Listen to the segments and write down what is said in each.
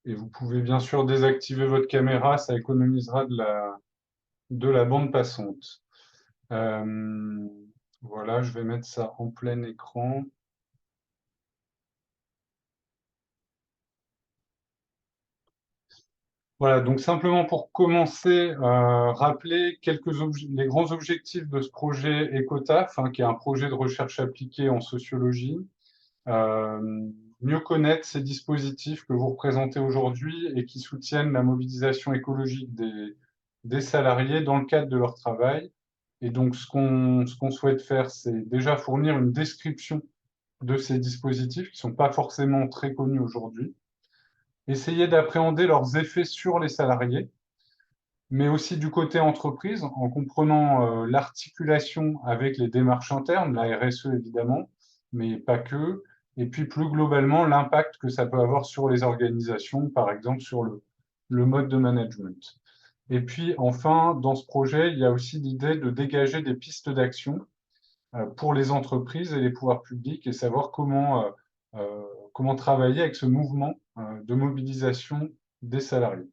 Et vous pouvez bien sûr désactiver votre caméra, ça économisera de la bande passante. Euh, voilà, je vais mettre ça en plein écran. Voilà, donc simplement pour commencer, rappeler les grands objectifs de ce projet ECOTAF, hein, qui est un projet de recherche appliquée en sociologie. Euh, Mieux connaître ces dispositifs que vous représentez aujourd'hui et qui soutiennent la mobilisation écologique des salariés dans le cadre de leur travail. Et donc, ce qu'on souhaite faire, c'est déjà fournir une description de ces dispositifs qui ne sont pas forcément très connus aujourd'hui, essayer d'appréhender leurs effets sur les salariés, mais aussi du côté entreprise, en comprenant l'articulation avec les démarches internes, la RSE évidemment, mais pas que, et puis plus globalement l'impact que ça peut avoir sur les organisations, par exemple sur le mode de management. Et puis enfin, dans ce projet, il y a aussi l'idée de dégager des pistes d'action pour les entreprises et les pouvoirs publics et savoir comment travailler avec ce mouvement de mobilisation des salariés.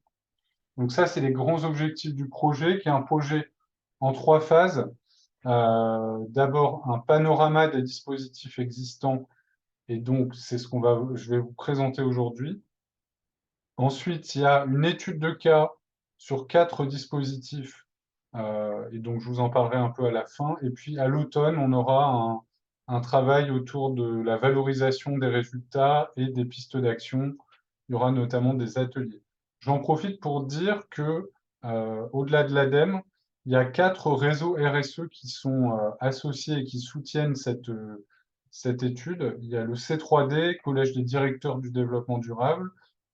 Donc ça, c'est les grands objectifs du projet, qui est un projet en trois phases. D'abord, un panorama des dispositifs existants, et donc c'est je vais vous présenter aujourd'hui. Ensuite, il y a une étude de cas sur 4 dispositifs, et donc je vous en parlerai un peu à la fin. Et puis à l'automne, on aura un travail autour de la valorisation des résultats et des pistes d'action. Il y aura notamment des ateliers. J'en profite pour dire que, au-delà de l'ADEME, il y a 4 réseaux RSE qui sont associés et qui soutiennent cette étude. Il y a le C3D, Collège des directeurs du développement durable,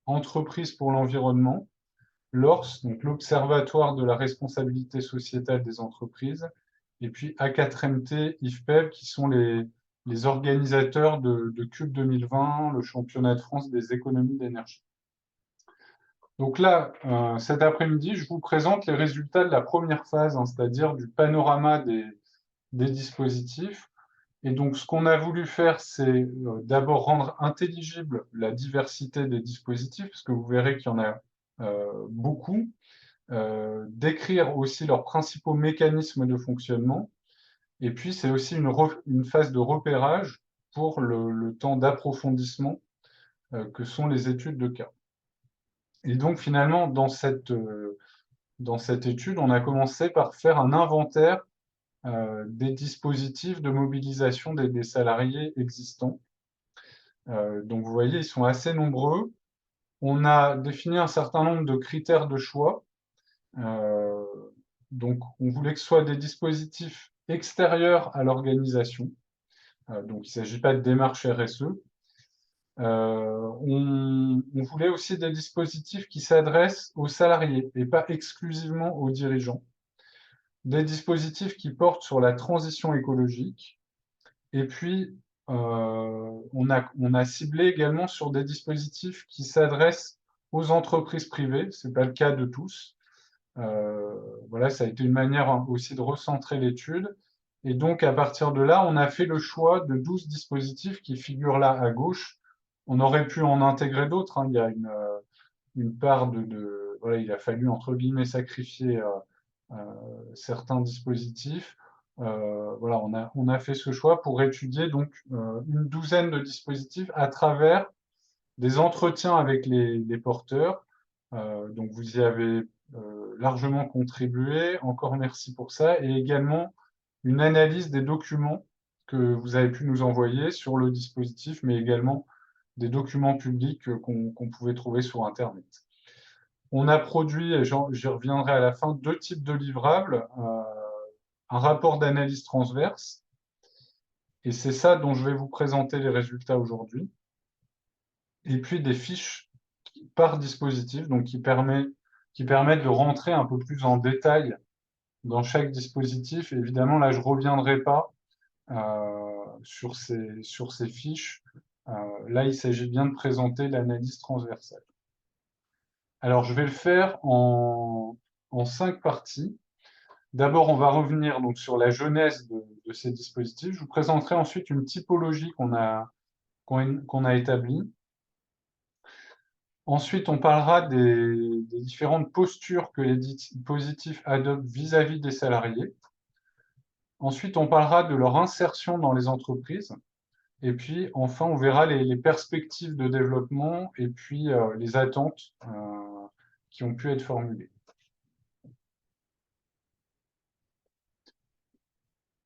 Entreprises pour l'environnement, l'ORS, donc l'Observatoire de la responsabilité sociétale des entreprises, et puis A4MT, IFPEB, qui sont les organisateurs de CUB 2020, le championnat de France des économies d'énergie. Donc là, cet après-midi, je vous présente les résultats de la première phase, hein, c'est-à-dire du panorama des dispositifs. Et donc, ce qu'on a voulu faire, c'est d'abord rendre intelligible la diversité des dispositifs, parce que vous verrez qu'il y en a beaucoup, décrire aussi leurs principaux mécanismes de fonctionnement, et puis c'est aussi une phase de repérage pour le temps d'approfondissement que sont les études de cas. Et donc, finalement, dans cette étude, on a commencé par faire un inventaire des dispositifs de mobilisation des salariés existants. Donc vous voyez, ils sont assez nombreux. On a défini un certain nombre de critères de choix. Euh, donc on voulait que ce soit des dispositifs extérieurs à l'organisation. Donc il ne s'agit pas de démarche RSE. On voulait aussi des dispositifs qui s'adressent aux salariés et pas exclusivement aux dirigeants. Des dispositifs qui portent sur la transition écologique. Et puis, on a ciblé également sur des dispositifs qui s'adressent aux entreprises privées. Ce n'est pas le cas de tous. Voilà, ça a été une manière aussi de recentrer l'étude. Et donc, à partir de là, on a fait le choix de 12 dispositifs qui figurent là à gauche. On aurait pu en intégrer d'autres, hein. Il y a une part voilà, il a fallu, entre guillemets, sacrifier certains dispositifs. Voilà, on a fait ce choix pour étudier donc une douzaine de dispositifs à travers des entretiens avec les porteurs. Donc vous y avez largement contribué, encore merci pour ça, et également une analyse des documents que vous avez pu nous envoyer sur le dispositif, mais également des documents publics qu'on pouvait trouver sur Internet. On a produit, et j'y reviendrai à la fin, deux types de livrables. Un rapport d'analyse transverse, et c'est ça dont je vais vous présenter les résultats aujourd'hui, et puis des fiches par dispositif, donc qui permettent de rentrer un peu plus en détail dans chaque dispositif. Évidemment, là, je ne reviendrai pas sur ces fiches. Là, il s'agit bien de présenter l'analyse transversale. Alors, je vais le faire en 5 parties. D'abord, on va revenir donc sur la genèse de ces dispositifs. Je vous présenterai ensuite une typologie qu'on a établie. Ensuite, on parlera des différentes postures que les dispositifs adoptent vis-à-vis des salariés. Ensuite, on parlera de leur insertion dans les entreprises. Et puis, enfin, on verra les perspectives de développement et puis les attentes qui ont pu être formulées.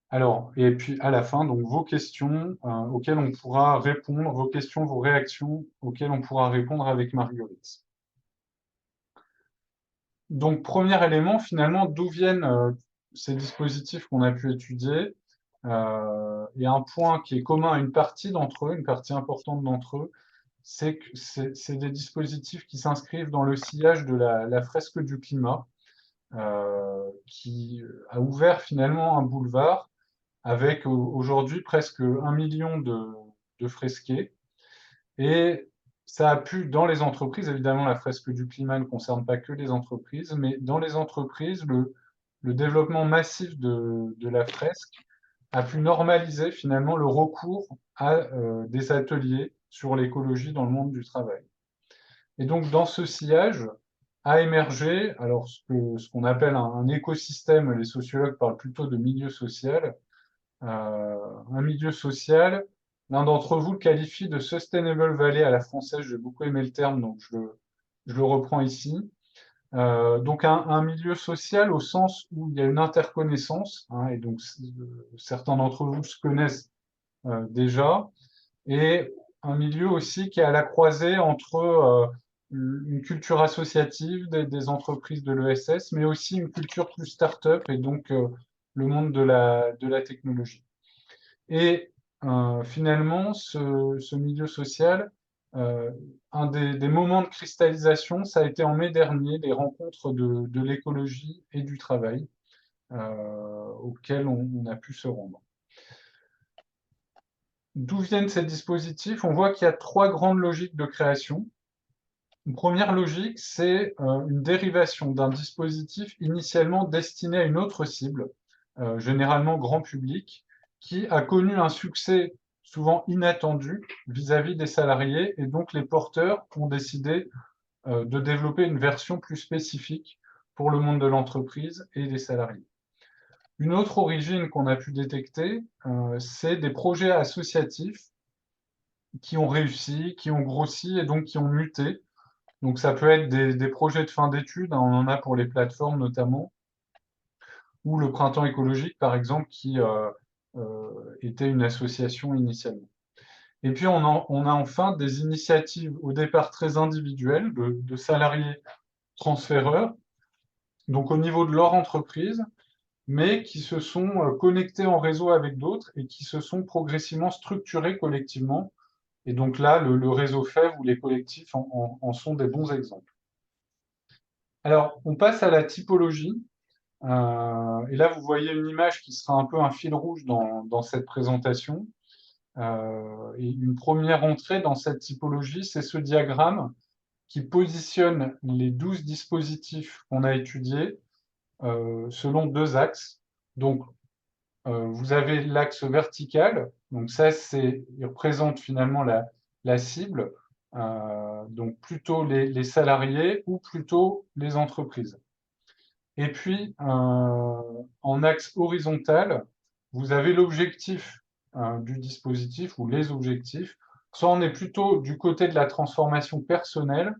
Alors, et puis à la fin, donc vos questions auxquelles on pourra répondre, vos questions, vos réactions auxquelles on pourra répondre avec Marguerite. Donc, premier élément, finalement, d'où viennent ces dispositifs qu'on a pu étudier? Et un point qui est commun à une partie d'entre eux, une partie importante d'entre eux, c'est que c'est des dispositifs qui s'inscrivent dans le sillage de la fresque du climat, qui a ouvert finalement un boulevard avec aujourd'hui presque 1 million de fresqués. Et ça a pu, dans les entreprises, évidemment, la fresque du climat ne concerne pas que les entreprises, mais dans les entreprises, le développement massif de la fresque a pu normaliser finalement le recours à des ateliers sur l'écologie dans le monde du travail. Et donc, dans ce sillage, a émergé, alors ce qu'on appelle un écosystème, les sociologues parlent plutôt de milieu social, un milieu social. L'un d'entre vous le qualifie de Sustainable Valley à la française, j'ai beaucoup aimé le terme, donc je le reprends ici. Donc un milieu social au sens où il y a une interconnaissance, hein, et donc certains d'entre vous se connaissent déjà, et un milieu aussi qui est à la croisée entre une culture associative des entreprises de l'ESS, mais aussi une culture plus start-up et donc le monde de la technologie. Et finalement, ce milieu social, euh, un des moments de cristallisation, ça a été en mai dernier, les rencontres de l'écologie et du travail auxquelles on a pu se rendre. D'où viennent ces dispositifs? On voit qu'il y a trois grandes logiques de création. Une première logique, c'est une dérivation d'un dispositif initialement destiné à une autre cible, généralement grand public, qui a connu un succès souvent inattendu vis-à-vis des salariés, et donc les porteurs ont décidé de développer une version plus spécifique pour le monde de l'entreprise et des salariés. Une autre origine qu'on a pu détecter, c'est des projets associatifs qui ont réussi, qui ont grossi et donc qui ont muté. Donc ça peut être des projets de fin d'études, hein, on en a pour les plateformes notamment, ou le Printemps écologique par exemple, qui était une association initialement. Et puis on a enfin des initiatives au départ très individuelles de salariés transféreurs, donc au niveau de leur entreprise, mais qui se sont connectés en réseau avec d'autres et qui se sont progressivement structurés collectivement. Et donc là, le réseau FEV ou les collectifs en sont des bons exemples. Alors, on passe à la typologie. Et là, vous voyez une image qui sera un peu un fil rouge dans cette présentation. Et une première entrée dans cette typologie, c'est ce diagramme qui positionne les 12 dispositifs qu'on a étudiés selon deux axes. Donc, vous avez l'axe vertical, donc ça, il représente finalement la cible, donc plutôt les salariés ou plutôt les entreprises. Et puis, en axe horizontal, vous avez l'objectif du dispositif ou les objectifs. Soit on est plutôt du côté de la transformation personnelle,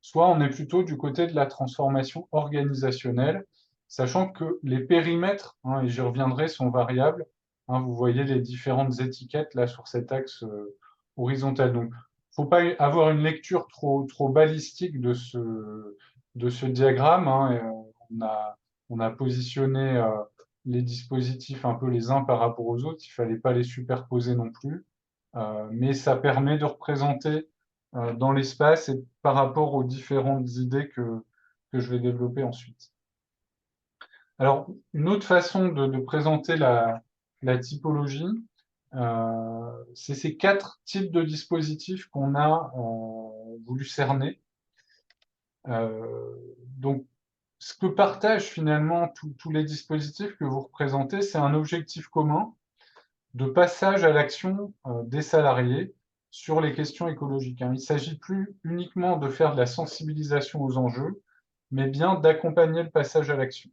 soit on est plutôt du côté de la transformation organisationnelle, sachant que les périmètres, hein, et j'y reviendrai, sont variables. Hein, vous voyez les différentes étiquettes là sur cet axe horizontal. Donc, il ne faut pas avoir une lecture trop balistique de ce diagramme. Hein, et, on a positionné les dispositifs un peu les uns par rapport aux autres. Il ne fallait pas les superposer non plus. Mais ça permet de représenter dans l'espace et par rapport aux différentes idées que je vais développer ensuite. Alors, une autre façon de présenter la typologie, c'est ces quatre types de dispositifs qu'on a voulu cerner. Donc, ce que partagent finalement tous les dispositifs que vous représentez, c'est un objectif commun de passage à l'action des salariés sur les questions écologiques, hein. Il ne s'agit plus uniquement de faire de la sensibilisation aux enjeux, mais bien d'accompagner le passage à l'action.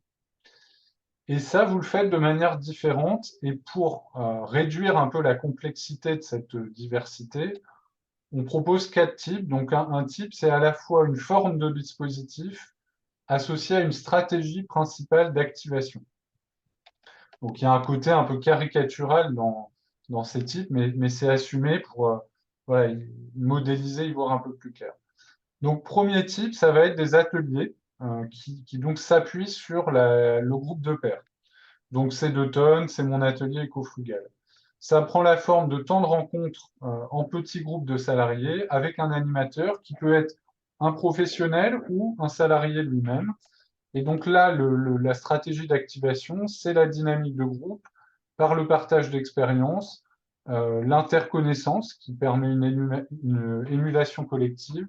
Et ça, vous le faites de manière différente. Et pour réduire un peu la complexité de cette diversité, on propose 4 types. Donc un type, c'est à la fois une forme de dispositif associée à une stratégie principale d'activation. Donc il y a un côté un peu caricatural dans ces types, mais c'est assumé pour voilà, modéliser, y voir un peu plus clair. Donc premier type, ça va être des ateliers qui donc s'appuient sur le groupe de pairs. Donc c'est 2 tonnes, c'est mon atelier éco-frugal. Ça prend la forme de temps de rencontre en petits groupes de salariés avec un animateur qui peut être un professionnel ou un salarié lui-même. Et donc là, la stratégie d'activation, c'est la dynamique de groupe par le partage d'expériences, l'interconnaissance qui permet une émulation collective,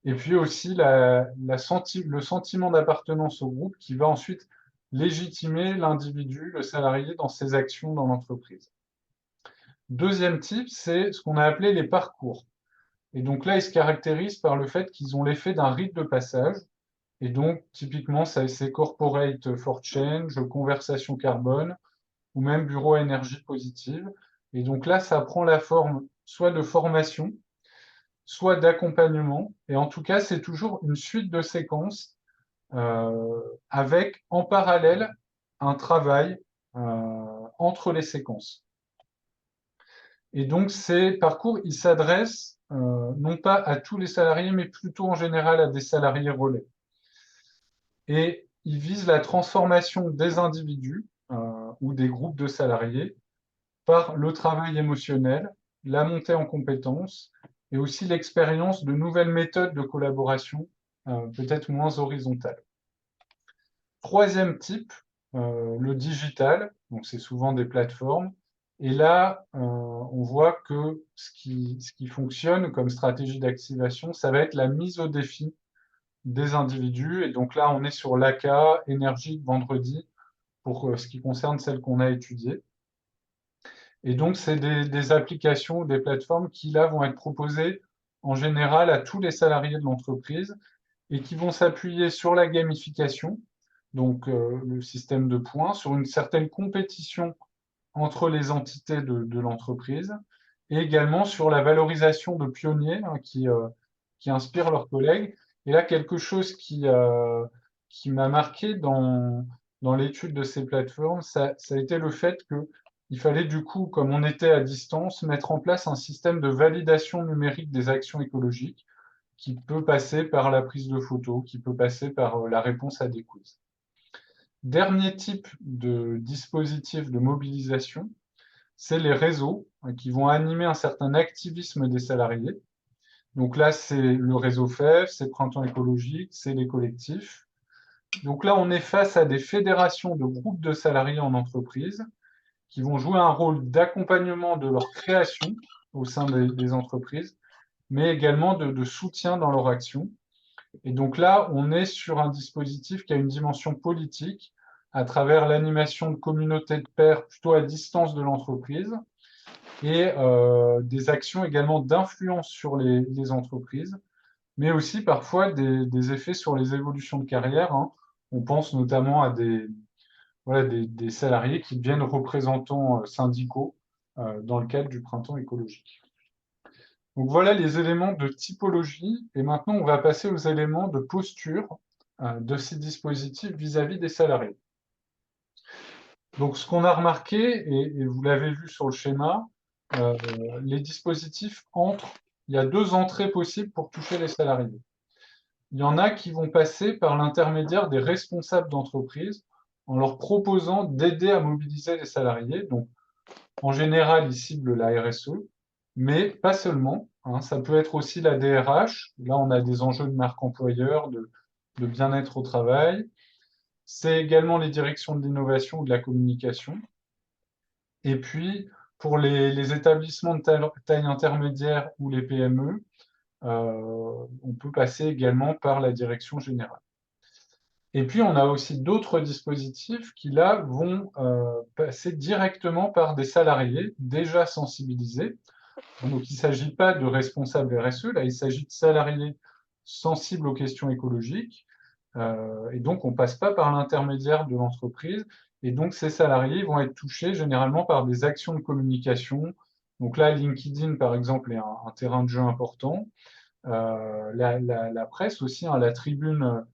et puis aussi le sentiment d'appartenance au groupe qui va ensuite légitimer l'individu, le salarié, dans ses actions dans l'entreprise. Deuxième type, c'est ce qu'on a appelé les parcours. Et donc là, ils se caractérisent par le fait qu'ils ont l'effet d'un rite de passage. Et donc, typiquement, ça c'est Corporate for Change, Conversation Carbone, ou même Bureau à énergie positive. Et donc là, ça prend la forme soit de formation, soit d'accompagnement. Et en tout cas, c'est toujours une suite de séquences avec en parallèle un travail entre les séquences. Et donc ces parcours, ils s'adressent non pas à tous les salariés, mais plutôt en général à des salariés relais. Et ils visent la transformation des individus ou des groupes de salariés par le travail émotionnel, la montée en compétences et aussi l'expérience de nouvelles méthodes de collaboration, peut-être moins horizontales. Troisième type, le digital, donc c'est souvent des plateformes. Et là, on voit que ce qui fonctionne comme stratégie d'activation, ça va être la mise au défi des individus. Et donc là, on est sur l'ACA, énergie de vendredi, pour ce qui concerne celle qu'on a étudiée. Et donc, c'est des applications, des plateformes qui, là, vont être proposées en général à tous les salariés de l'entreprise et qui vont s'appuyer sur la gamification, donc le système de points, sur une certaine compétition entre les entités de l'entreprise, et également sur la valorisation de pionniers hein, qui inspirent leurs collègues. Et là, quelque chose qui m'a marqué dans l'étude de ces plateformes, ça a été le fait qu'il fallait du coup, comme on était à distance, mettre en place un système de validation numérique des actions écologiques qui peut passer par la prise de photos, qui peut passer par la réponse à des quiz. Dernier type de dispositif de mobilisation, c'est les réseaux qui vont animer un certain activisme des salariés. Donc là, c'est le réseau FEF, c'est Printemps écologique, c'est les collectifs. Donc là, on est face à des fédérations de groupes de salariés en entreprise qui vont jouer un rôle d'accompagnement de leur création au sein des entreprises, mais également de soutien dans leur action. Et donc là, on est sur un dispositif qui a une dimension politique à travers l'animation de communautés de pairs plutôt à distance de l'entreprise et des actions également d'influence sur les entreprises, mais aussi parfois des effets sur les évolutions de carrière, hein. On pense notamment à voilà, des salariés qui deviennent représentants syndicaux dans le cadre du printemps écologique. Donc voilà les éléments de typologie, et maintenant on va passer aux éléments de posture de ces dispositifs vis-à-vis des salariés. Donc ce qu'on a remarqué, et vous l'avez vu sur le schéma, les dispositifs il y a 2 entrées possibles pour toucher les salariés. Il y en a qui vont passer par l'intermédiaire des responsables d'entreprise en leur proposant d'aider à mobiliser les salariés. Donc en général, ils ciblent la RSE, mais pas seulement, hein. Ça peut être aussi la DRH. Là, on a des enjeux de marque employeur, de bien-être au travail. C'est également les directions de l'innovation ou de la communication. Et puis, pour les établissements de taille intermédiaire ou les PME, on peut passer également par la direction générale. Et puis, on a aussi d'autres dispositifs qui, là, vont passer directement par des salariés déjà sensibilisés. Donc, il ne s'agit pas de responsables RSE, là, il s'agit de salariés sensibles aux questions écologiques. Et donc, on ne passe pas par l'intermédiaire de l'entreprise. Et donc, ces salariés vont être touchés généralement par des actions de communication. Donc là, LinkedIn, par exemple, est un terrain de jeu important. La presse aussi, hein, la tribune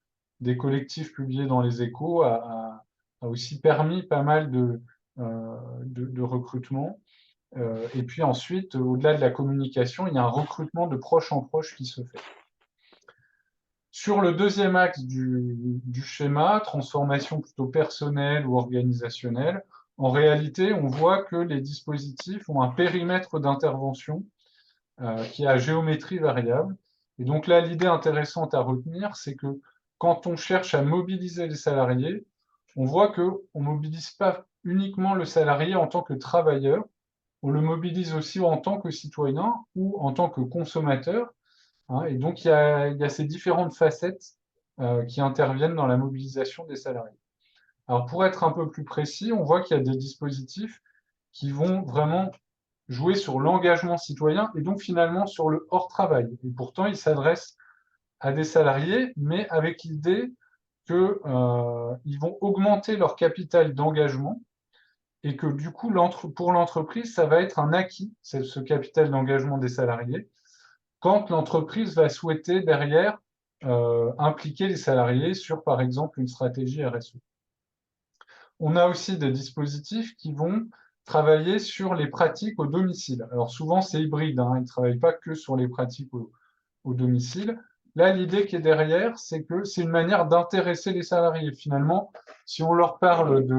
des collectifs publiés dans les Échos a aussi permis pas mal de recrutements. Et puis ensuite, au-delà de la communication, il y a un recrutement de proche en proche qui se fait. Sur le deuxième axe du schéma, transformation plutôt personnelle ou organisationnelle, en réalité, on voit que les dispositifs ont un périmètre d'intervention qui est à géométrie variable. Et donc là, l'idée intéressante à retenir, c'est que quand on cherche à mobiliser les salariés, on voit qu'on ne mobilise pas uniquement le salarié en tant que travailleur, on le mobilise aussi en tant que citoyen ou en tant que consommateur, hein. Et donc, il y a ces différentes facettes qui interviennent dans la mobilisation des salariés. Alors, pour être un peu plus précis, on voit qu'il y a des dispositifs qui vont vraiment jouer sur l'engagement citoyen et donc finalement sur le hors-travail. Et pourtant, ils s'adressent à des salariés, mais avec l'idée qu'ils vont augmenter leur capital d'engagement et que du coup, pour l'entreprise, ça va être un acquis, ce capital d'engagement des salariés, quand l'entreprise va souhaiter derrière impliquer les salariés sur, par exemple, une stratégie RSE. On a aussi des dispositifs qui vont travailler sur les pratiques au domicile. Alors souvent, c'est hybride, hein, ils ne travaillent pas que sur les pratiques au domicile. Là, l'idée qui est derrière, c'est que c'est une manière d'intéresser les salariés. Finalement, si on leur parle de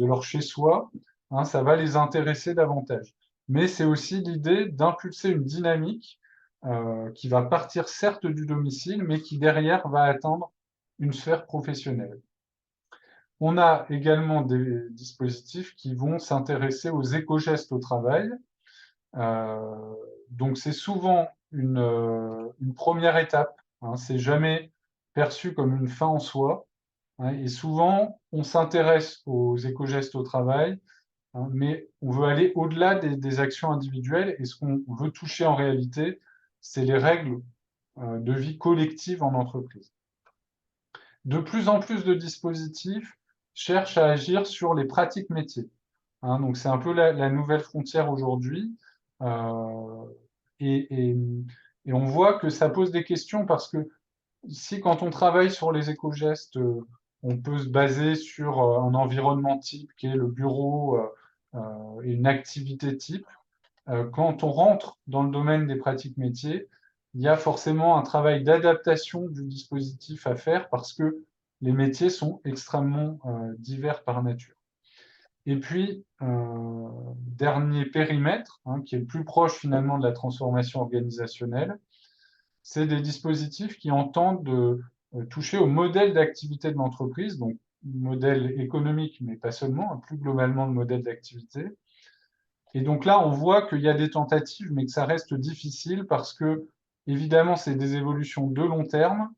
leur chez-soi, hein, ça va les intéresser davantage. Mais c'est aussi l'idée d'impulser une dynamique qui va partir certes du domicile, mais qui derrière va atteindre une sphère professionnelle. On a également des dispositifs qui vont s'intéresser aux éco-gestes au travail. Euh, donc c'est souvent une première étape, hein, c'est jamais perçu comme une fin en soi, hein, et souvent on s'intéresse aux éco-gestes au travail, hein, mais on veut aller au-delà des actions individuelles et ce qu'on veut toucher en réalité, c'est les règles de vie collective en entreprise. De plus en plus de dispositifs cherchent à agir sur les pratiques métiers, hein. Donc c'est un peu la nouvelle frontière aujourd'hui. Euh, et, et- et on voit que ça pose des questions parce que ici, quand on travaille sur les éco-gestes, on peut se baser sur un environnement type qui est le bureau et une activité type. Quand on rentre dans le domaine des pratiques métiers, il y a forcément un travail d'adaptation du dispositif à faire parce que les métiers sont extrêmement divers par nature. Et puis, dernier périmètre, hein, qui est le plus proche finalement de la transformation organisationnelle, c'est des dispositifs qui entendent toucher au modèle d'activité de l'entreprise, donc modèle économique, mais pas seulement, hein, plus globalement le modèle d'activité. Et donc là, on voit qu'il y a des tentatives, mais que ça reste difficile parce que, évidemment, c'est des évolutions de long terme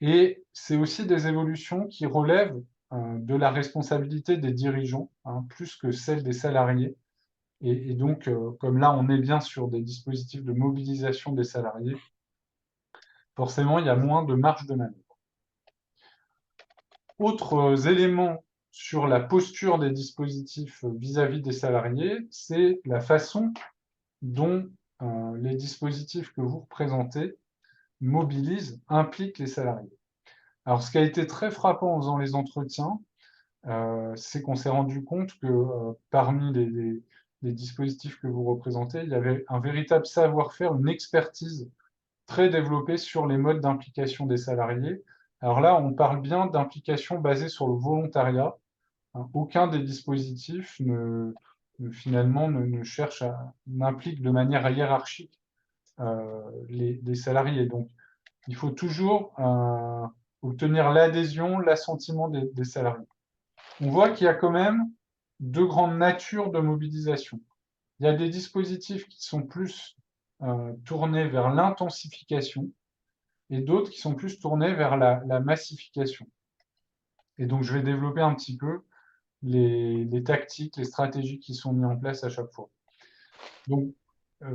et c'est aussi des évolutions qui relèvent de la responsabilité des dirigeants, hein, plus que celle des salariés. Et donc, comme là, on est bien sur des dispositifs de mobilisation des salariés, forcément, il y a moins de marge de manœuvre. Autres éléments sur la posture des dispositifs vis-à-vis des salariés, c'est la façon dont les dispositifs que vous représentez mobilisent, impliquent les salariés. Alors, ce qui a été très frappant en faisant les entretiens, c'est qu'on s'est rendu compte que parmi les dispositifs que vous représentez, il y avait un véritable savoir-faire, une expertise très développée sur les modes d'implication des salariés. Alors là, on parle bien d'implication basée sur le volontariat, hein. Aucun des dispositifs finalement ne cherche n'implique de manière hiérarchique les salariés. Donc, il faut toujours obtenir l'adhésion, l'assentiment des salariés. On voit qu'il y a quand même deux grandes natures de mobilisation. Il y a des dispositifs qui sont plus tournés vers l'intensification et d'autres qui sont plus tournés vers la massification. Et donc, je vais développer un petit peu les tactiques, les stratégies qui sont mises en place à chaque fois. Donc,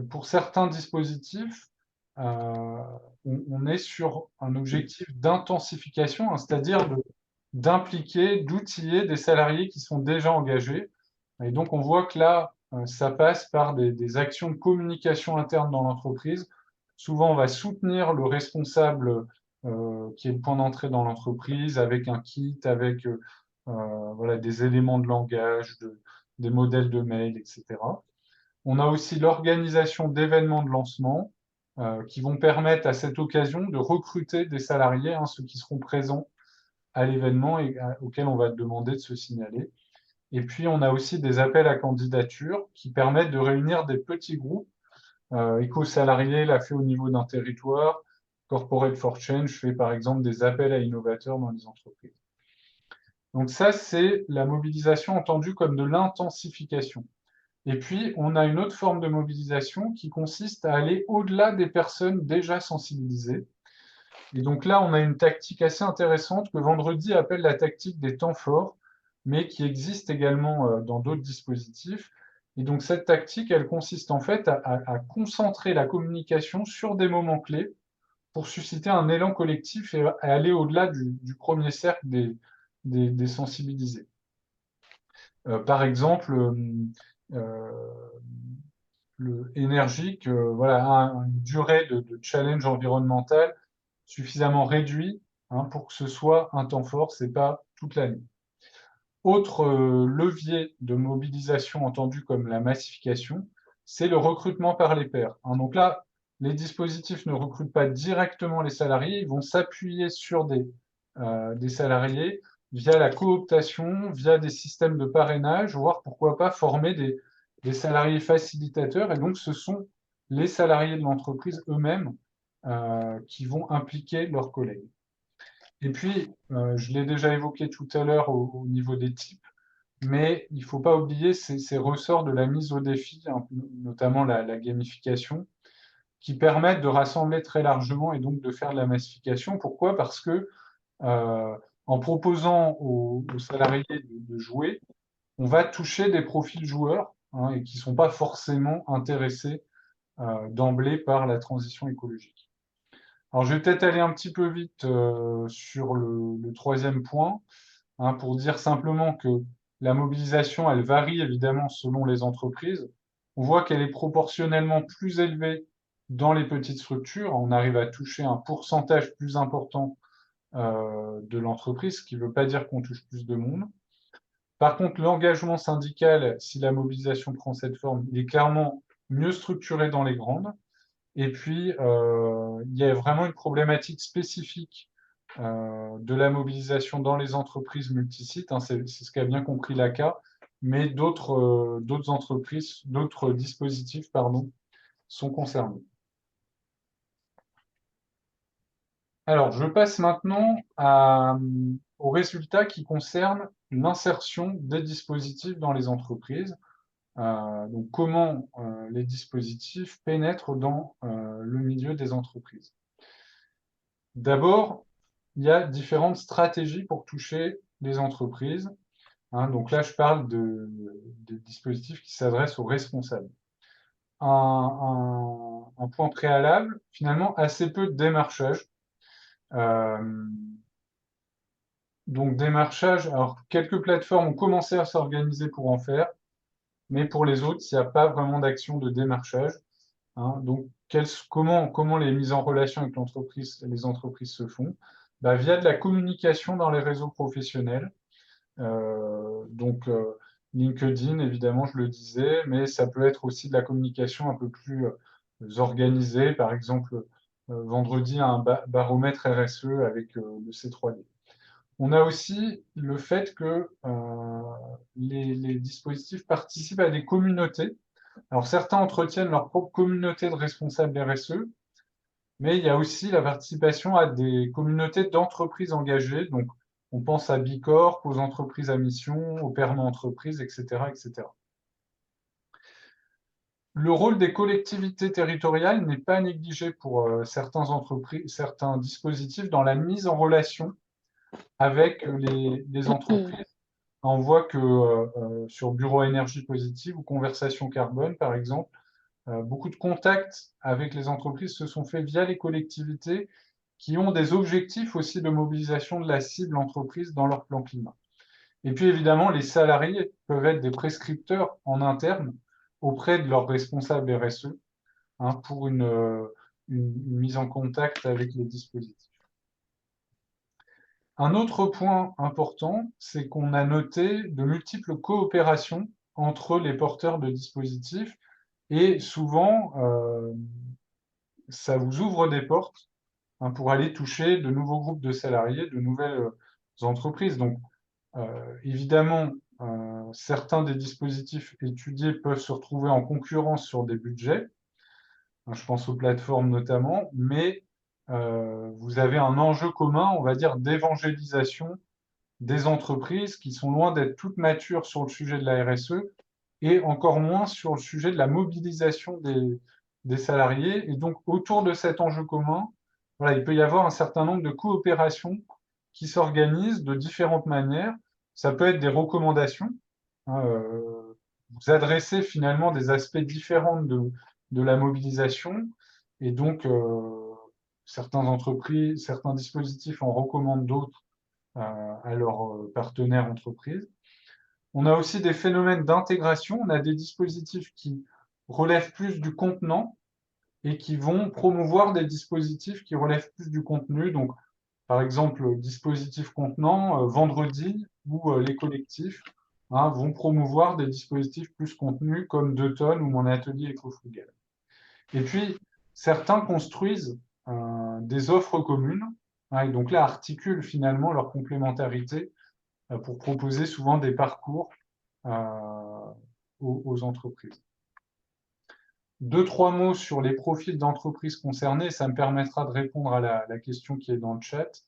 pour certains dispositifs, on est sur un objectif d'intensification, hein, c'est-à-dire d'impliquer, d'outiller des salariés qui sont déjà engagés. Et donc, on voit que là, ça passe par des actions de communication interne dans l'entreprise. Souvent, on va soutenir le responsable qui est le point d'entrée dans l'entreprise avec un kit, avec voilà, des éléments de langage, des modèles de mail, etc. On a aussi l'organisation d'événements de lancement qui vont permettre à cette occasion de recruter des salariés, hein, ceux qui seront présents à l'événement et auquel on va demander de se signaler. Et puis, on a aussi des appels à candidature qui permettent de réunir des petits groupes. Éco-salariés l'a fait au niveau d'un territoire. Corporate for Change fait par exemple des appels à innovateurs dans les entreprises. Donc ça, c'est la mobilisation entendue comme de l'intensification. Et puis, on a une autre forme de mobilisation qui consiste à aller au-delà des personnes déjà sensibilisées. Et donc là, on a une tactique assez intéressante que Vendredi appelle la tactique des temps forts, mais qui existe également dans d'autres dispositifs. Et donc cette tactique, elle consiste en fait à concentrer la communication sur des moments clés pour susciter un élan collectif et à aller au-delà du premier cercle des sensibilisés. Par exemple, euh, le énergique, voilà, une durée de challenge environnemental suffisamment réduit, hein, pour que ce soit un temps fort, c'est pas toute l'année. Autre levier de mobilisation entendu comme la massification, c'est le recrutement par les pairs, hein. Donc là, les dispositifs ne recrutent pas directement les salariés, ils vont s'appuyer sur des salariés via la cooptation, via des systèmes de parrainage, voire pourquoi pas former des salariés facilitateurs. Et donc, ce sont les salariés de l'entreprise eux-mêmes qui vont impliquer leurs collègues. Et puis, je l'ai déjà évoqué tout à l'heure au niveau des types, mais il ne faut pas oublier ces ressorts de la mise au défi, hein, notamment la gamification, qui permettent de rassembler très largement et donc de faire de la massification. Pourquoi? Parce que en proposant aux salariés de jouer, on va toucher des profils joueurs, hein, et qui ne sont pas forcément intéressés d'emblée par la transition écologique. Alors, je vais peut-être aller un petit peu vite sur le troisième point, hein, pour dire simplement que la mobilisation, elle varie évidemment selon les entreprises. On voit qu'elle est proportionnellement plus élevée dans les petites structures. On arrive à toucher un pourcentage plus important de l'entreprise, ce qui ne veut pas dire qu'on touche plus de monde. Par contre, l'engagement syndical, si la mobilisation prend cette forme, il est clairement mieux structuré dans les grandes. Et puis, il y a vraiment une problématique spécifique de la mobilisation dans les entreprises multisites, hein, c'est ce qu'a bien compris l'ACA, mais d'autres entreprises, d'autres dispositifs, pardon, sont concernés. Alors, je passe maintenant aux résultats qui concernent l'insertion des dispositifs dans les entreprises. Donc, comment les dispositifs pénètrent dans le milieu des entreprises. D'abord, il y a différentes stratégies pour toucher les entreprises, hein. Donc là, je parle de dispositifs qui s'adressent aux responsables. Un point préalable, finalement, assez peu de démarchage. Euh, donc démarchage, alors quelques plateformes ont commencé à s'organiser pour en faire, mais pour les autres, il n'y a pas vraiment d'action de démarchage, hein. Donc comment les mises en relation avec les entreprises se font? Bah, via de la communication dans les réseaux professionnels. Donc LinkedIn, évidemment, je le disais, mais ça peut être aussi de la communication un peu plus organisée. Par exemple, vendredi, un baromètre RSE avec le C3D. On a aussi le fait que les dispositifs participent à des communautés. Alors certains entretiennent leur propre communauté de responsables RSE, mais il y a aussi la participation à des communautés d'entreprises engagées. Donc on pense à Bicorp, aux entreprises à mission, aux permis-entreprises, etc., etc. Le rôle des collectivités territoriales n'est pas négligé pour certains dispositifs dans la mise en relation avec les entreprises. On voit que sur Bureau Énergie Positive ou Conversation Carbone, par exemple, beaucoup de contacts avec les entreprises se sont faits via les collectivités qui ont des objectifs aussi de mobilisation de la cible entreprise dans leur plan climat. Et puis évidemment, les salariés peuvent être des prescripteurs en interne auprès de leurs responsables RSE, hein, pour une mise en contact avec les dispositifs. Un autre point important, c'est qu'on a noté de multiples coopérations entre les porteurs de dispositifs et souvent, ça vous ouvre des portes, hein, pour aller toucher de nouveaux groupes de salariés, de nouvelles entreprises. Donc, évidemment, certains des dispositifs étudiés peuvent se retrouver en concurrence sur des budgets, hein, je pense aux plateformes notamment, mais vous avez un enjeu commun, on va dire, d'évangélisation des entreprises qui sont loin d'être toutes matures sur le sujet de la RSE et encore moins sur le sujet de la mobilisation des salariés. Et donc, autour de cet enjeu commun, voilà, il peut y avoir un certain nombre de coopérations qui s'organisent de différentes manières. Ça peut être des recommandations, hein, vous adressez finalement des aspects différents de la mobilisation, et donc certaines entreprises, certains dispositifs en recommandent d'autres à leurs partenaires entreprises. On a aussi des phénomènes d'intégration. On a des dispositifs qui relèvent plus du contenant et qui vont promouvoir des dispositifs qui relèvent plus du contenu. Donc, par exemple, dispositif contenant, vendredi, ou les collectifs, hein, vont promouvoir des dispositifs plus contenus comme 2 tonnes ou mon atelier éco-frugal. Et puis, certains construisent des offres communes, hein, et donc là articulent finalement leur complémentarité pour proposer souvent des parcours aux entreprises. 2-3 mots sur les profils d'entreprises concernées, ça me permettra de répondre à la question qui est dans le chat.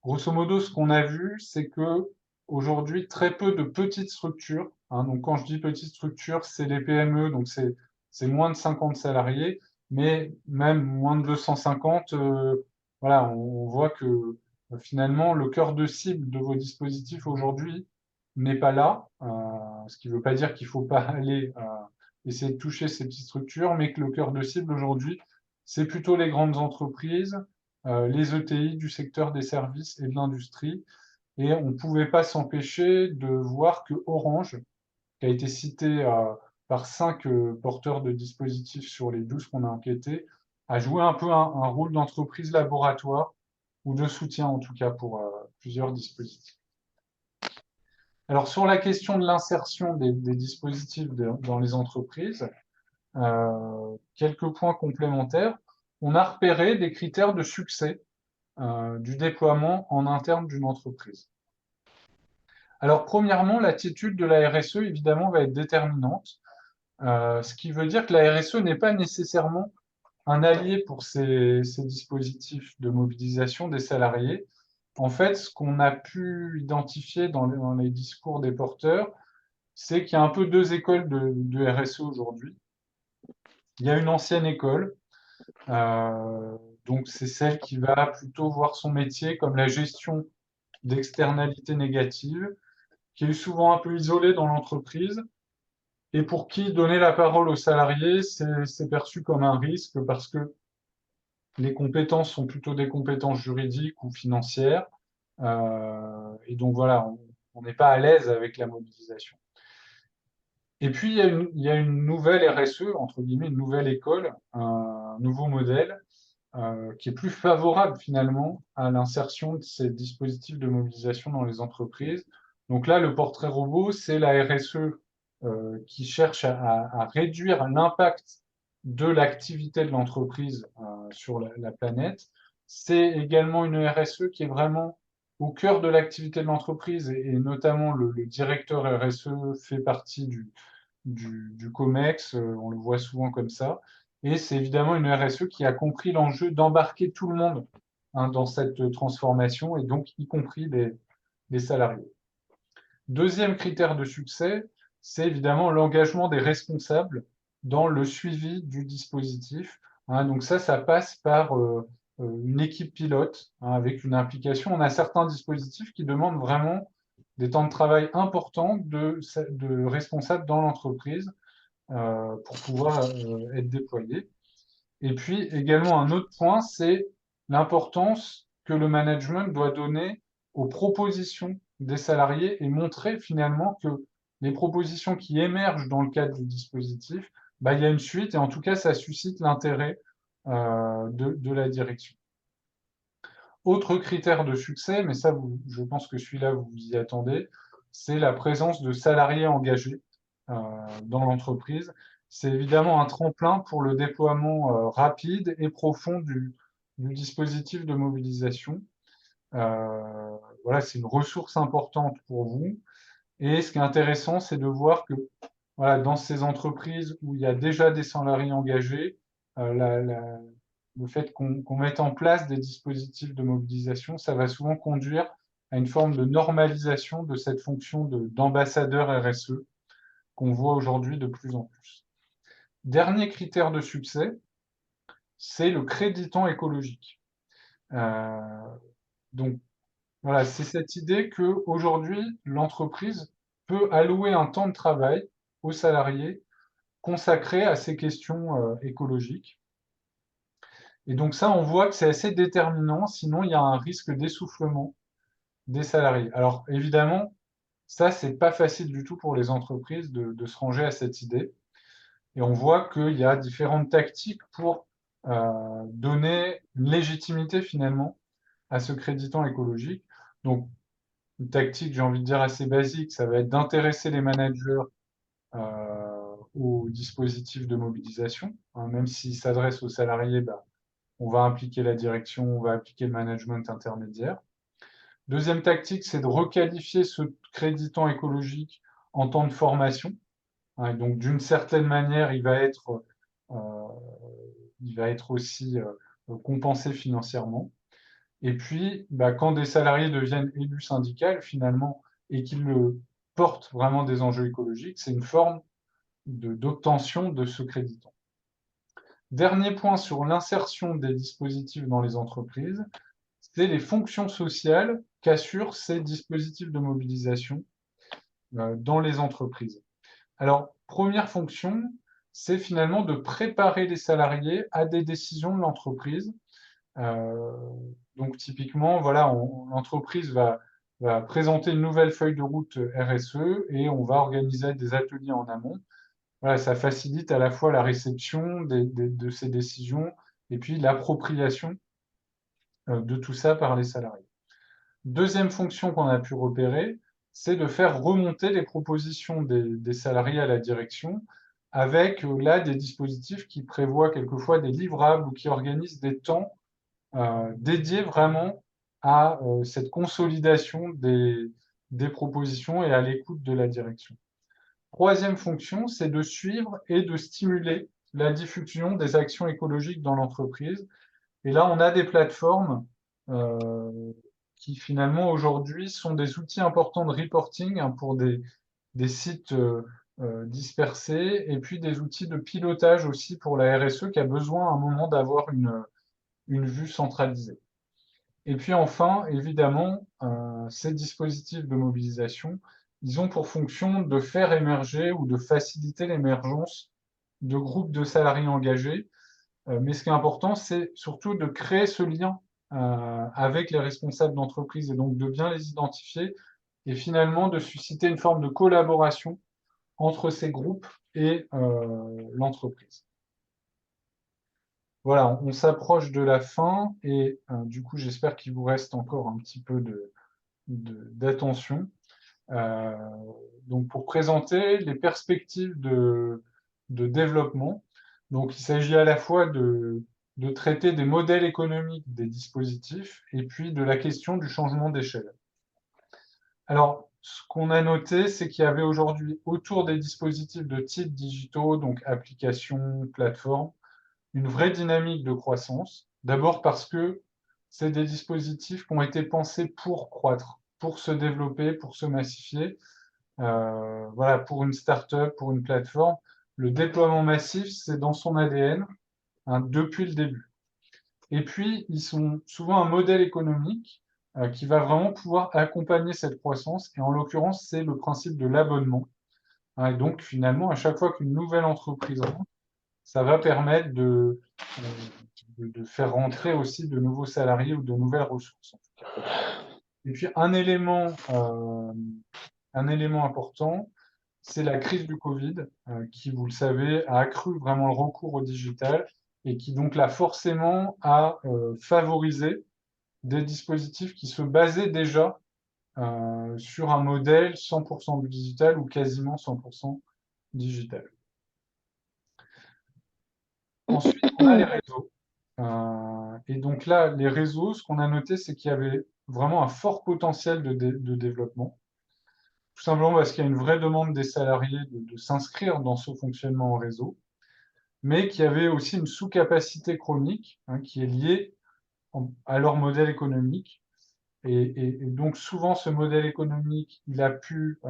Grosso modo, ce qu'on a vu, c'est que aujourd'hui, très peu de petites structures, hein, donc quand je dis petites structures, c'est les PME, donc c'est moins de 50 salariés, mais même moins de 250, voilà, on voit que finalement, le cœur de cible de vos dispositifs aujourd'hui n'est pas là, ce qui ne veut pas dire qu'il ne faut pas aller essayer de toucher ces petites structures, mais que le cœur de cible aujourd'hui, c'est plutôt les grandes entreprises, les ETI du secteur des services et de l'industrie. Et on ne pouvait pas s'empêcher de voir que Orange, qui a été cité par 5 porteurs de dispositifs sur les 12 qu'on a enquêtés, a joué un peu un rôle d'entreprise laboratoire, ou de soutien en tout cas pour plusieurs dispositifs. Alors sur la question de l'insertion des dispositifs dans les entreprises, quelques points complémentaires. On a repéré des critères de succès du déploiement en interne d'une entreprise. Alors premièrement, l'attitude de la RSE évidemment va être déterminante, ce qui veut dire que la RSE n'est pas nécessairement un allié pour ces dispositifs de mobilisation des salariés. En fait, ce qu'on a pu identifier dans les discours des porteurs, c'est qu'il y a un peu 2 écoles de RSE aujourd'hui. Il y a une ancienne école, donc c'est celle qui va plutôt voir son métier comme la gestion d'externalités négatives, qui est souvent un peu isolée dans l'entreprise, et pour qui donner la parole aux salariés, c'est perçu comme un risque parce que les compétences sont plutôt des compétences juridiques ou financières, et donc voilà, on n'est pas à l'aise avec la mobilisation. Et puis, il y a une nouvelle RSE, entre guillemets, une nouvelle école, un nouveau modèle, qui est plus favorable finalement à l'insertion de ces dispositifs de mobilisation dans les entreprises. Donc là, le portrait robot, c'est la RSE qui cherche à réduire l'impact de l'activité de l'entreprise sur la planète. C'est également une RSE qui est vraiment au cœur de l'activité de l'entreprise, et notamment le directeur RSE fait partie du COMEX, on le voit souvent comme ça. Et c'est évidemment une RSE qui a compris l'enjeu d'embarquer tout le monde, hein, dans cette transformation, et donc y compris les salariés. Deuxième critère de succès, c'est évidemment l'engagement des responsables dans le suivi du dispositif. Hein, donc ça passe par une équipe pilote, hein, avec une implication. On a certains dispositifs qui demandent vraiment des temps de travail importants de responsables dans l'entreprise. pour pouvoir être déployés. Et puis également un autre point, c'est l'importance que le management doit donner aux propositions des salariés et montrer finalement que les propositions qui émergent dans le cadre du dispositif, bah, il y a une suite et en tout cas ça suscite l'intérêt de la direction. Autre critère de succès, mais ça, je pense que celui-là, vous vous y attendez, c'est la présence de salariés engagés euh, dans l'entreprise. C'est évidemment un tremplin pour le déploiement rapide et profond du dispositif de mobilisation. Euh, voilà, c'est une ressource importante pour vous. Et ce qui est intéressant, c'est de voir que voilà, dans ces entreprises où il y a déjà des salariés engagés, le fait qu'on mette en place des dispositifs de mobilisation, ça va souvent conduire à une forme de normalisation de cette fonction d'ambassadeur RSE qu'on voit aujourd'hui de plus en plus. Dernier critère de succès, c'est le créditant écologique. Euh, donc voilà, c'est cette idée que aujourd'hui l'entreprise peut allouer un temps de travail aux salariés consacré à ces questions écologiques. Et donc ça, on voit que c'est assez déterminant, sinon il y a un risque d'essoufflement des salariés. Alors évidemment, ça, c'est pas facile du tout pour les entreprises de se ranger à cette idée. Et on voit qu'il y a différentes tactiques pour donner une légitimité finalement à ce créditant écologique. Donc, une tactique, j'ai envie de dire, assez basique, ça va être d'intéresser les managers au dispositif de mobilisation. Hein, même s'il s'adresse aux salariés, bah, on va impliquer la direction, on va appliquer le management intermédiaire. Deuxième tactique, c'est de requalifier ce créditant écologique en temps de formation. Hein, donc, d'une certaine manière, euh, il va être aussi compensé financièrement. Et puis, bah, quand des salariés deviennent élus syndicaux, finalement, et qu'ils portent vraiment des enjeux écologiques, c'est une forme d'obtention de ce créditant. Dernier point sur l'insertion des dispositifs dans les entreprises, c'est les fonctions sociales qu'assurent ces dispositifs de mobilisation dans les entreprises. Alors, première fonction, c'est finalement de préparer les salariés à des décisions de l'entreprise. Euh, donc, typiquement, voilà, l'entreprise va présenter une nouvelle feuille de route RSE et on va organiser des ateliers en amont. Voilà, ça facilite à la fois la réception de ces décisions et puis l'appropriation de tout ça par les salariés. Deuxième fonction qu'on a pu repérer, c'est de faire remonter les propositions des salariés à la direction avec là des dispositifs qui prévoient quelquefois des livrables ou qui organisent des temps dédiés vraiment à cette consolidation des propositions et à l'écoute de la direction. Troisième fonction, c'est de suivre et de stimuler la diffusion des actions écologiques dans l'entreprise. Et là, on a des plateformes euh, qui finalement aujourd'hui sont des outils importants de reporting hein, pour des sites dispersés et puis des outils de pilotage aussi pour la RSE qui a besoin à un moment d'avoir une vue centralisée. Et puis enfin, évidemment, ces dispositifs de mobilisation, ils ont pour fonction de faire émerger ou de faciliter l'émergence de groupes de salariés engagés. Mais ce qui est important, c'est surtout de créer ce lien avec les responsables d'entreprise et donc de bien les identifier et finalement de susciter une forme de collaboration entre ces groupes et l'entreprise. Voilà, on s'approche de la fin et du coup, j'espère qu'il vous reste encore un petit peu d'attention. Euh, donc, pour présenter les perspectives de développement, donc il s'agit à la fois de traiter des modèles économiques des dispositifs et puis de la question du changement d'échelle. Alors, ce qu'on a noté, c'est qu'il y avait aujourd'hui autour des dispositifs de type digitaux, donc applications, plateformes, une vraie dynamique de croissance. D'abord parce que c'est des dispositifs qui ont été pensés pour croître, pour se développer, pour se massifier. Voilà, pour une start-up, pour une plateforme, le déploiement massif, c'est dans son ADN hein, depuis le début. Et puis, ils sont souvent un modèle économique qui va vraiment pouvoir accompagner cette croissance. Et en l'occurrence, c'est le principe de l'abonnement. hein. Et donc, finalement, à chaque fois qu'une nouvelle entreprise rentre, ça va permettre de faire rentrer aussi de nouveaux salariés ou de nouvelles ressources. Et puis, un élément important, c'est la crise du Covid, qui, vous le savez, a accru vraiment le recours au digital et qui donc là forcément a favorisé des dispositifs qui se basaient déjà sur un modèle 100% digital ou quasiment 100% digital. Ensuite, on a les réseaux. Et donc là, les réseaux, ce qu'on a noté, c'est qu'il y avait vraiment un fort potentiel de développement. Tout simplement parce qu'il y a une vraie demande des salariés de s'inscrire dans ce fonctionnement en réseau, mais qu'il y avait aussi une sous-capacité chronique, hein, qui est liée à leur modèle économique. Et donc souvent, ce modèle économique, il a pu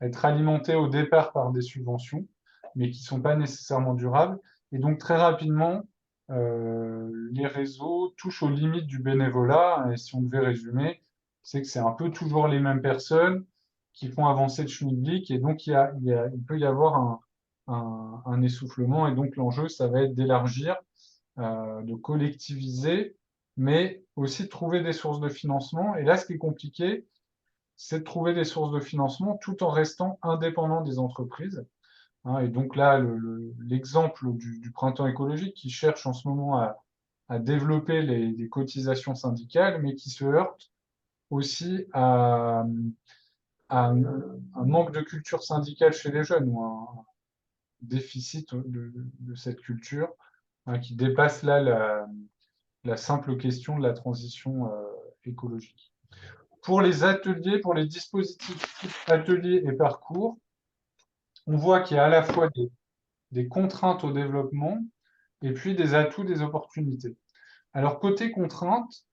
être alimenté au départ par des subventions, mais qui ne sont pas nécessairement durables. Et donc très rapidement, les réseaux touchent aux limites du bénévolat. Et si on devait résumer, c'est que c'est un peu toujours les mêmes personnes qui font avancer le schmilblick. Et donc il peut y avoir un essoufflement. Et donc l'enjeu, ça va être d'élargir, de collectiviser, mais aussi de trouver des sources de financement. Et là, ce qui est compliqué, c'est de trouver des sources de financement tout en restant indépendant des entreprises, hein. Et donc là, l'exemple du printemps écologique qui cherche en ce moment à développer les cotisations syndicales, mais qui se heurte aussi à un manque de culture syndicale chez les jeunes, ou un déficit de cette culture, hein, qui dépasse là la simple question de la transition écologique. Pour les ateliers, pour les dispositifs ateliers et parcours, on voit qu'il y a à la fois des contraintes au développement et puis des atouts, des opportunités. Alors, côté contraintes,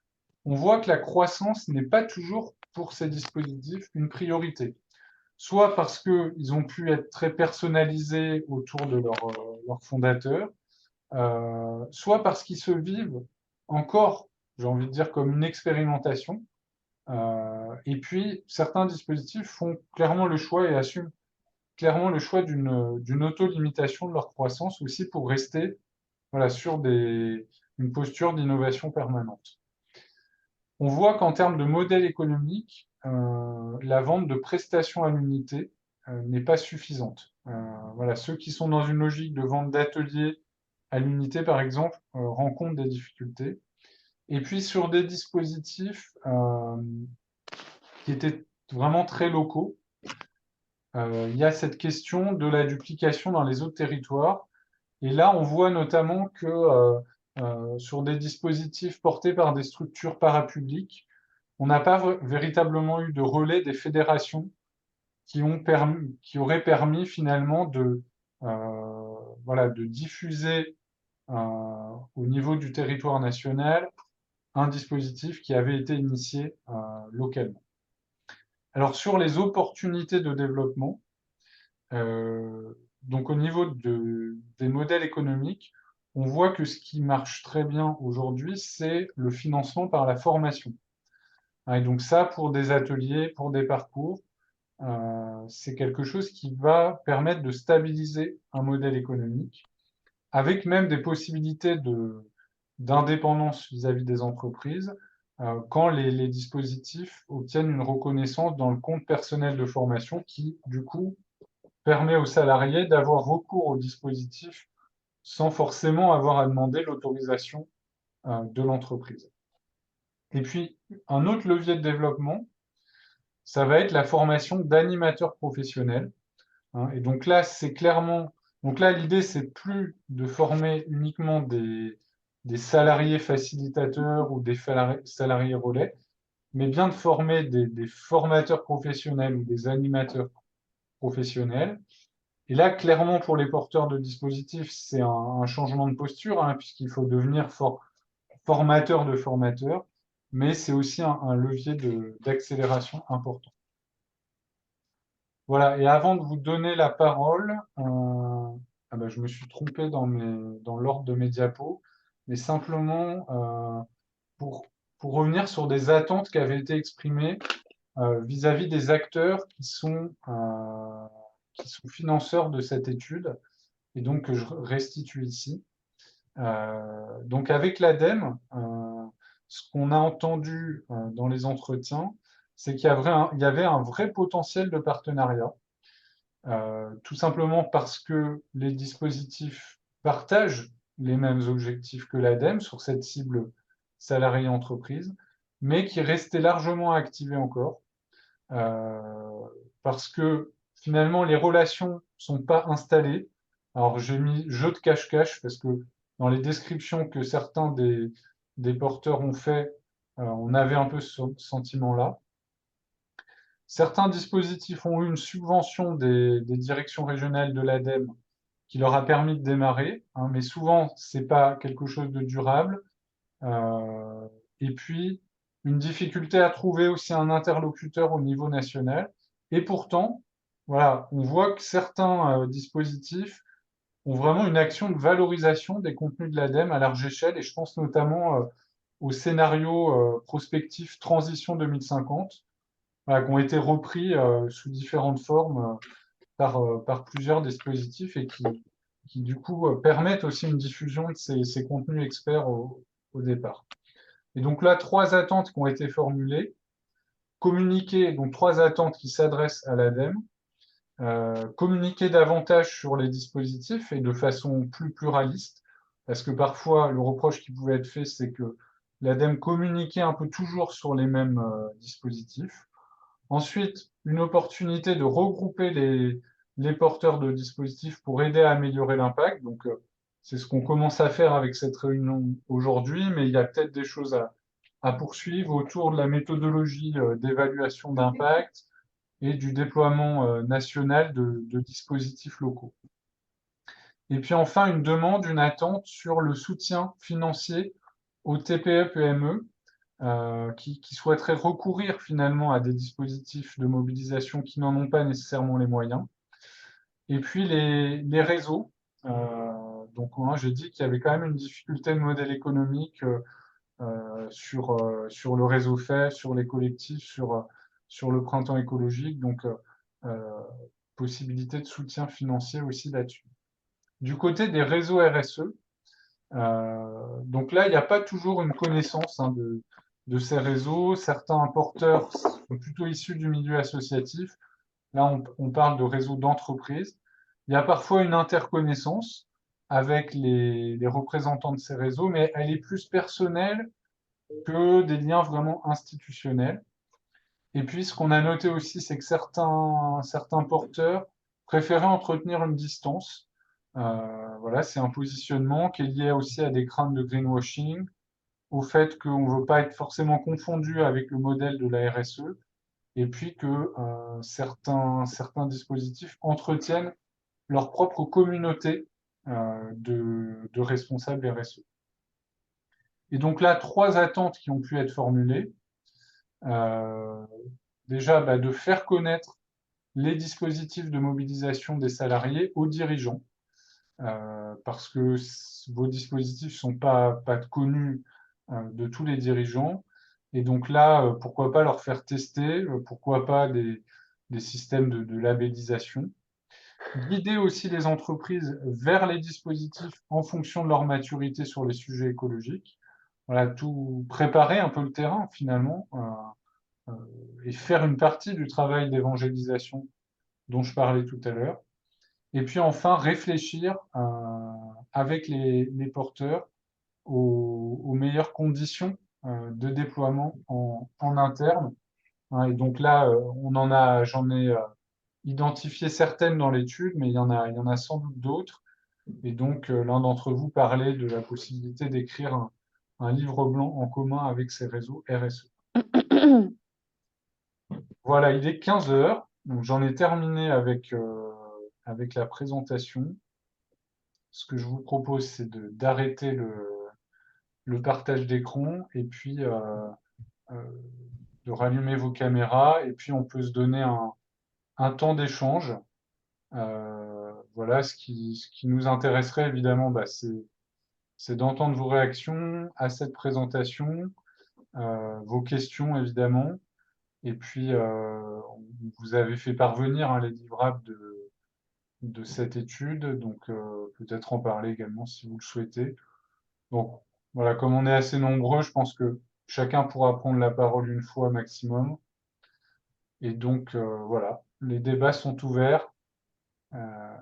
on voit que la croissance n'est pas toujours pour ces dispositifs une priorité. Soit parce qu'ils ont pu être très personnalisés autour de leur fondateur, soit parce qu'ils se vivent encore, j'ai envie de dire, comme une expérimentation. Et puis, certains dispositifs font clairement le choix et assument clairement le choix d'une auto-limitation de leur croissance aussi pour rester, voilà, sur une posture d'innovation permanente. On voit qu'en termes de modèle économique, la vente de prestations à l'unité n'est pas suffisante. Voilà, ceux qui sont dans une logique de vente d'ateliers à l'unité, par exemple, rencontrent des difficultés. Et puis sur des dispositifs qui étaient vraiment très locaux, il y a cette question de la duplication dans les autres territoires. Et là, on voit notamment que sur des dispositifs portés par des structures parapubliques, on n'a pas véritablement eu de relais des fédérations qui auraient permis finalement voilà, de diffuser au niveau du territoire national un dispositif qui avait été initié localement. Alors sur les opportunités de développement, donc au niveau des modèles économiques, on voit que ce qui marche très bien aujourd'hui, c'est le financement par la formation. Et donc ça, pour des ateliers, pour des parcours, c'est quelque chose qui va permettre de stabiliser un modèle économique, avec même des possibilités d'indépendance vis-à-vis des entreprises, quand les dispositifs obtiennent une reconnaissance dans le compte personnel de formation qui, du coup, permet aux salariés d'avoir recours au dispositif sans forcément avoir à demander l'autorisation de l'entreprise. Et puis, un autre levier de développement, ça va être la formation d'animateurs professionnels, hein. Et donc là, c'est clairement, donc là, l'idée, c'est plus de former uniquement des salariés facilitateurs ou des salariés relais, mais bien de former des formateurs professionnels ou des animateurs professionnels. Et là, clairement, pour les porteurs de dispositifs, c'est un changement de posture, hein, puisqu'il faut devenir formateur de formateurs, mais c'est aussi un levier d'accélération important. Voilà, et avant de vous donner la parole, ah bah, je me suis trompé dans l'ordre de mes diapos, mais simplement pour, pour revenir sur des attentes qui avaient été exprimées vis-à-vis des acteurs qui sont financeurs de cette étude et donc que je restitue ici. Donc avec l'ADEME, ce qu'on a entendu dans les entretiens, c'est qu'il y avait un vrai potentiel de partenariat, tout simplement parce que les dispositifs partagent les mêmes objectifs que l'ADEME sur cette cible salarié entreprise, mais qui restait largement à activer encore, parce que finalement les relations sont pas installées. Alors j'ai mis jeu de cache-cache parce que dans les descriptions que certains des porteurs ont fait, on avait un peu ce sentiment-là. Certains dispositifs ont eu une subvention des directions régionales de l'ADEME qui leur a permis de démarrer, hein, mais souvent c'est pas quelque chose de durable. Euh, et puis, une difficulté à trouver aussi un interlocuteur au niveau national. Et pourtant, voilà, on voit que certains dispositifs ont vraiment une action de valorisation des contenus de l'ADEME à large échelle, et je pense notamment au scénario prospectif Transition 2050, voilà, qui ont été repris sous différentes formes par plusieurs dispositifs et qui du coup permettent aussi une diffusion de ces contenus experts au départ. Et donc là, trois attentes qui ont été formulées. Communiquer, donc trois attentes qui s'adressent à l'ADEME. Communiquer davantage sur les dispositifs et de façon plus pluraliste, parce que parfois, le reproche qui pouvait être fait, c'est que l'ADEME communiquait un peu toujours sur les mêmes dispositifs. Ensuite, une opportunité de regrouper les porteurs de dispositifs pour aider à améliorer l'impact. Donc, c'est ce qu'on commence à faire avec cette réunion aujourd'hui, mais il y a peut-être des choses à poursuivre autour de la méthodologie d'évaluation d'impact et du déploiement national de dispositifs locaux. Et puis enfin, une demande, une attente sur le soutien financier aux TPE-PME qui souhaiteraient recourir finalement à des dispositifs de mobilisation qui n'en ont pas nécessairement les moyens. Et puis les réseaux. Donc, hein, j'ai dit qu'il y avait quand même une difficulté de modèle économique sur le réseau fait, sur les collectifs, sur le printemps écologique. Donc, possibilité de soutien financier aussi là-dessus. Du côté des réseaux RSE, donc là, il n'y a pas toujours une connaissance hein, de ces réseaux. Certains porteurs sont plutôt issus du milieu associatif. Là, on parle de réseaux d'entreprises. Il y a parfois une interconnaissance avec les représentants de ces réseaux, mais elle est plus personnelle que des liens vraiment institutionnels. Et puis, ce qu'on a noté aussi, c'est que certains porteurs préféraient entretenir une distance. Voilà, c'est un positionnement qui est lié aussi à des craintes de greenwashing, au fait qu'on ne veut pas être forcément confondu avec le modèle de la RSE, et puis que certains dispositifs entretiennent leur propre communauté de responsables RSE. Et donc là, trois attentes qui ont pu être formulées. Euh, Déjà, de faire connaître les dispositifs de mobilisation des salariés aux dirigeants, parce que vos dispositifs ne sont pas connus de tous les dirigeants. Et donc là, pourquoi pas leur faire tester, pourquoi pas des systèmes de labellisation. Guider aussi les entreprises vers les dispositifs en fonction de leur maturité sur les sujets écologiques. Voilà, tout préparer un peu le terrain finalement et faire une partie du travail d'évangélisation dont je parlais tout à l'heure. Et puis enfin, réfléchir avec les porteurs aux meilleures conditions de déploiement en interne. Hein, et donc là, j'en ai identifié certaines dans l'étude, mais il y en a sans doute d'autres. Et donc, l'un d'entre vous parlait de la possibilité d'écrire un livre blanc en commun avec ces réseaux RSE. Voilà, il est 15 heures, donc j'en ai terminé avec la présentation. Ce que je vous propose, c'est d'arrêter le partage d'écran et puis euh, de rallumer vos caméras et puis on peut se donner un temps d'échange. Voilà, ce qui nous intéresserait évidemment, c'est d'entendre vos réactions à cette présentation, vos questions évidemment. Et puis, vous avez fait parvenir hein, les livrables de cette étude, donc peut-être en parler également si vous le souhaitez. Donc voilà, comme on est assez nombreux, je pense que chacun pourra prendre la parole une fois maximum. Et donc voilà, les débats sont ouverts. Euh,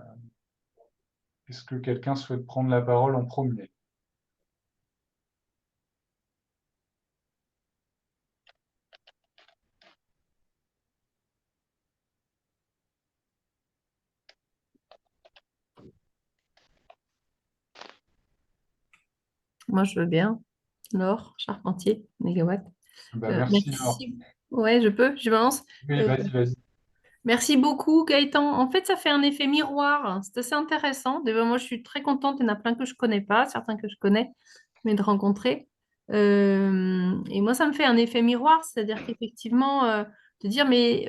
Est-ce que quelqu'un souhaite prendre la parole en premier? Moi, je veux bien. Laure Charpentier, Négawatt. Ben, merci Laure. Merci. Ouais, je peux, je balance. Oui, Euh, vas-y, vas-y. Merci beaucoup, Gaëtan. En fait, ça fait un effet miroir. C'est assez intéressant. Déjà, moi, je suis très contente. Il y en a plein que je connais pas, certains que je connais, mais de rencontrer. Et moi, ça me fait un effet miroir, c'est-à-dire qu'effectivement, de dire, mais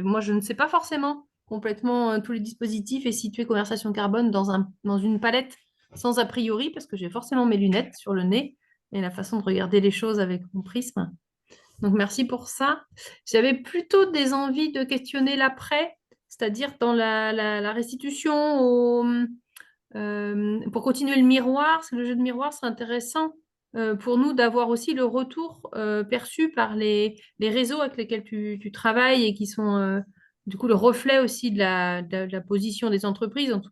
moi, je ne sais pas forcément complètement tous les dispositifs et situer conversation carbone dans une palette sans a priori, parce que j'ai forcément mes lunettes sur le nez et la façon de regarder les choses avec mon prisme. Donc, merci pour ça. J'avais plutôt des envies de questionner l'après, c'est-à-dire dans la restitution, pour continuer le miroir, parce que le jeu de miroir serait intéressant pour nous d'avoir aussi le retour perçu par les réseaux avec lesquels tu travailles et qui sont du coup le reflet aussi de la position des entreprises, en tout